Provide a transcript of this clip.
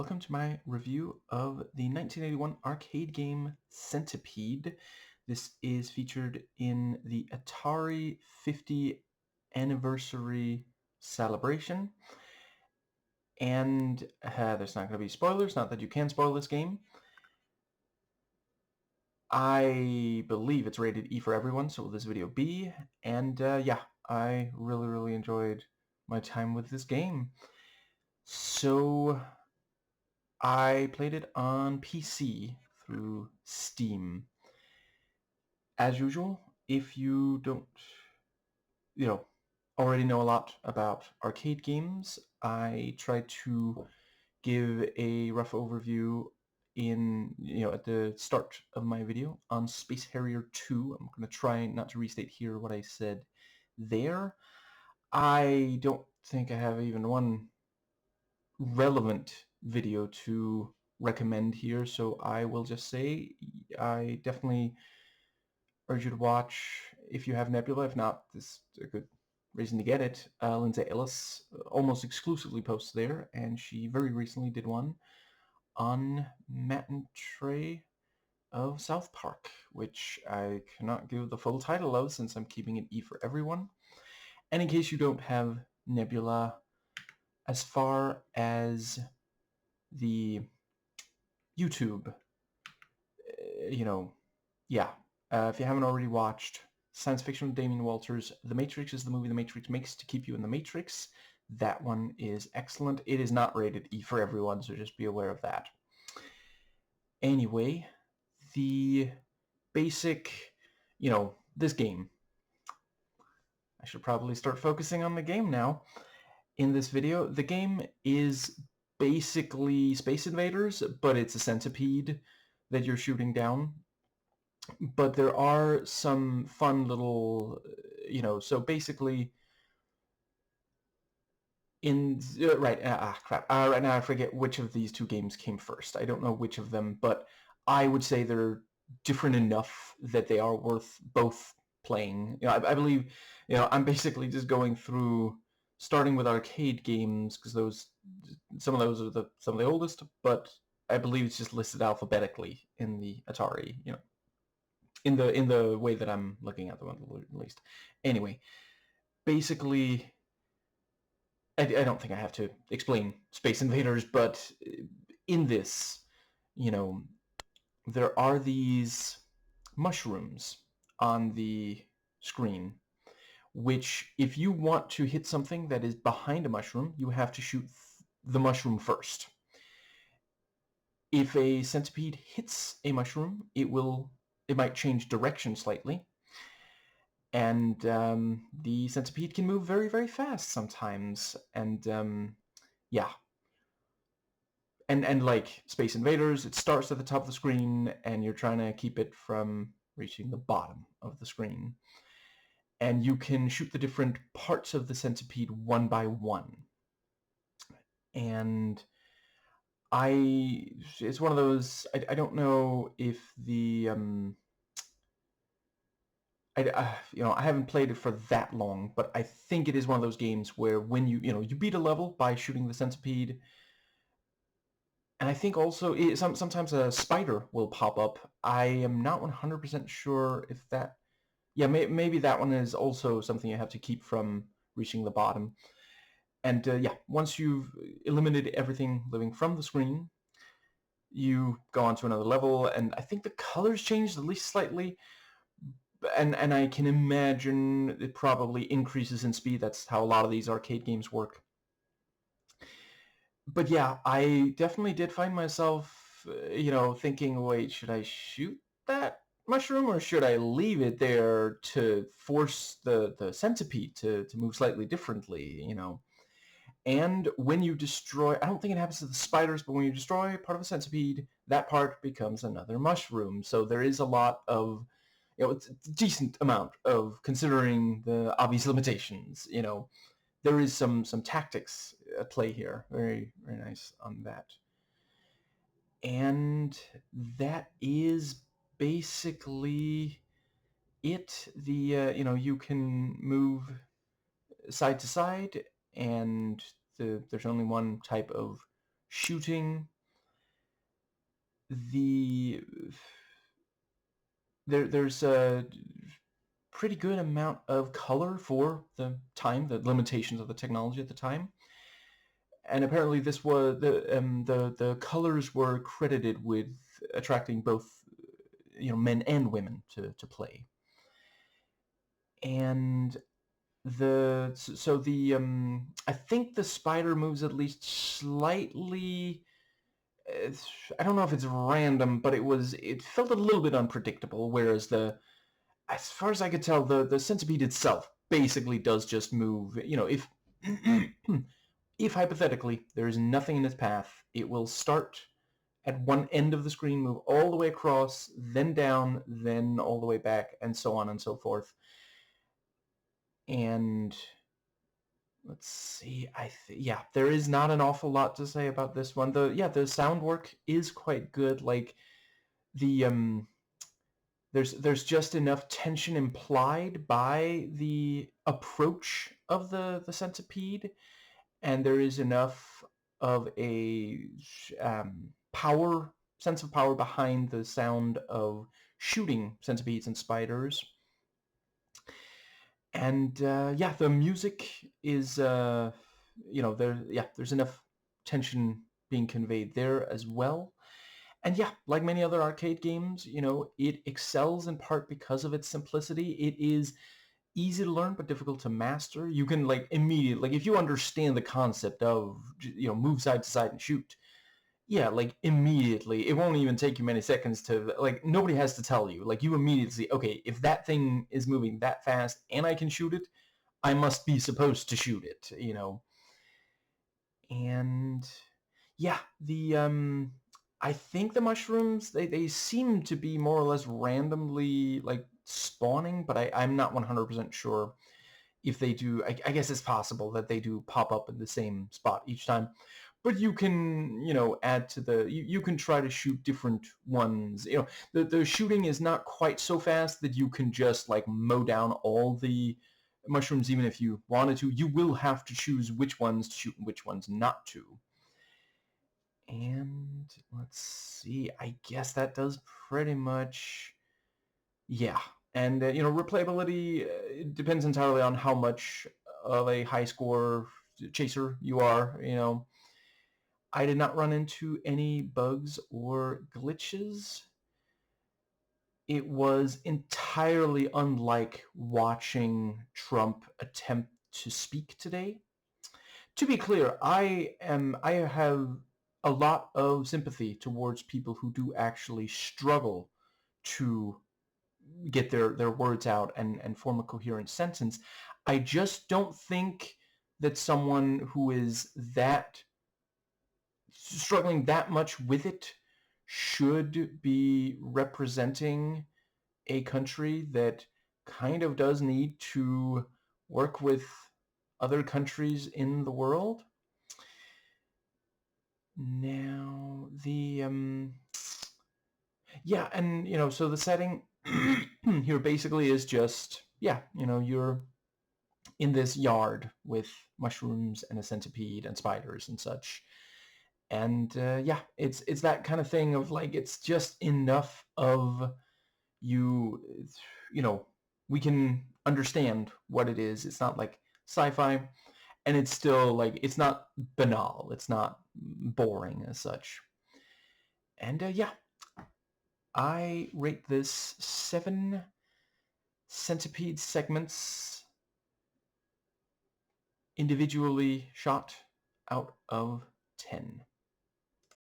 Welcome to my review of the 1981 arcade game Centipede. This is featured in the Atari 50 anniversary celebration. And there's not going to be spoilers, not that you can spoil this game. I believe it's rated E for everyone, so will this video be. And yeah, I really enjoyed my time with this game. So I played it on PC through Steam. As usual, if you don't, already know a lot about arcade games, I try to give a rough overview at the start of my video on Space Harrier 2. I'm going to try not to restate here what I said there. I don't think I have even one relevant video to recommend here, so I will just say I definitely urge you to watch if you have Nebula. If not, this is a good reason to get it. Lindsay Ellis almost exclusively posts there, and she very recently did one on Matt and Trey of South Park, which I cannot give the full title of since I'm keeping it E for everyone. And in case you don't have Nebula, as far as the YouTube, if you haven't already watched Science Fiction with Damien Walters, The Matrix is the movie The Matrix makes to keep you in the Matrix. That one is excellent. It is not rated E for everyone, so just be aware of that. Anyway, the basic, this game. I should probably start focusing on the game now. In this video, the game is basically Space Invaders, but it's a centipede that you're shooting down. But there are some fun little, so basically right now I forget which of these two games came first. I don't know which of them, but I would say they're different enough that they are worth both playing. I believe, I'm basically just going through starting with arcade games because some of those are some of the oldest, but I believe it's just listed alphabetically in the Atari, in the way that I'm looking at them at least. Anyway, basically, I don't think I have to explain Space Invaders, but in this, there are these mushrooms on the screen, which if you want to hit something that is behind a mushroom, you have to shoot the mushroom first. If a centipede hits a mushroom, it might change direction slightly, and the centipede can move very fast sometimes, and yeah. And like Space Invaders, it starts at the top of the screen, and you're trying to keep it from reaching the bottom of the screen. And you can shoot the different parts of the centipede one by one. And it's one of those, I don't know if the I haven't played it for that long, but I think it is one of those games where when you beat a level by shooting the centipede, and I think also sometimes a spider will pop up. I am not 100% sure if that, maybe that one is also something you have to keep from reaching the bottom. And once you've eliminated everything living from the screen, you go on to another level, and I think the colors changed at least slightly. And I can imagine it probably increases in speed. That's how a lot of these arcade games work. But yeah, I definitely did find myself, thinking, wait, should I shoot that mushroom or should I leave it there to force the centipede to move slightly differently, And when you destroy, I don't think it happens to the spiders, but when you destroy part of a centipede, that part becomes another mushroom. So there is a lot of, it's a decent amount of considering the obvious limitations, There is some tactics at play here. Very nice on that. And that is basically it. You can move side to side, and there's only one type of shooting. There's a pretty good amount of color for the time, the limitations of the technology at the time. And apparently this was the colors were credited with attracting both men and women to play. And I think the spider moves at least slightly. I don't know if it's random, but it felt a little bit unpredictable. Whereas as far as I could tell, the centipede itself basically does just move. If if hypothetically there is nothing in its path, it will start at one end of the screen, move all the way across, then down, then all the way back, and so on and so forth. And let's see, yeah, there is not an awful lot to say about this one. The sound work is quite good. Like there's just enough tension implied by the approach of the centipede, and there is enough of a sense of power behind the sound of shooting centipedes and spiders. And yeah, the music is there's enough tension being conveyed there as well. And yeah, like many other arcade games, it excels in part because of its simplicity. It is easy to learn but difficult to master. You can immediately, if you understand the concept of move side to side and shoot, yeah, immediately, it won't even take you many seconds to, nobody has to tell you. You immediately see, okay, if that thing is moving that fast and I can shoot it, I must be supposed to shoot it, And yeah, I think the mushrooms, they seem to be more or less randomly spawning, but I'm not 100% sure if they do. I guess it's possible that they do pop up in the same spot each time. But you can, add to you can try to shoot different ones. The shooting is not quite so fast that you can just mow down all the mushrooms even if you wanted to. You will have to choose which ones to shoot and which ones not to. And let's see, I guess that does pretty much, yeah. And, replayability depends entirely on how much of a high score chaser you are, I did not run into any bugs or glitches. It was entirely unlike watching Trump attempt to speak today. To be clear, I have a lot of sympathy towards people who do actually struggle to get their words out and form a coherent sentence. I just don't think that someone who is struggling that much with it should be representing a country that kind of does need to work with other countries in the world. Now, yeah, and so the setting here basically is just, yeah, you're in this yard with mushrooms and a centipede and spiders and such. And yeah, it's that kind of thing of it's just enough of you we can understand what it is. It's not like sci-fi, and it's still it's not banal. It's not boring as such. And yeah, I rate this 7 centipede segments individually shot out of 10.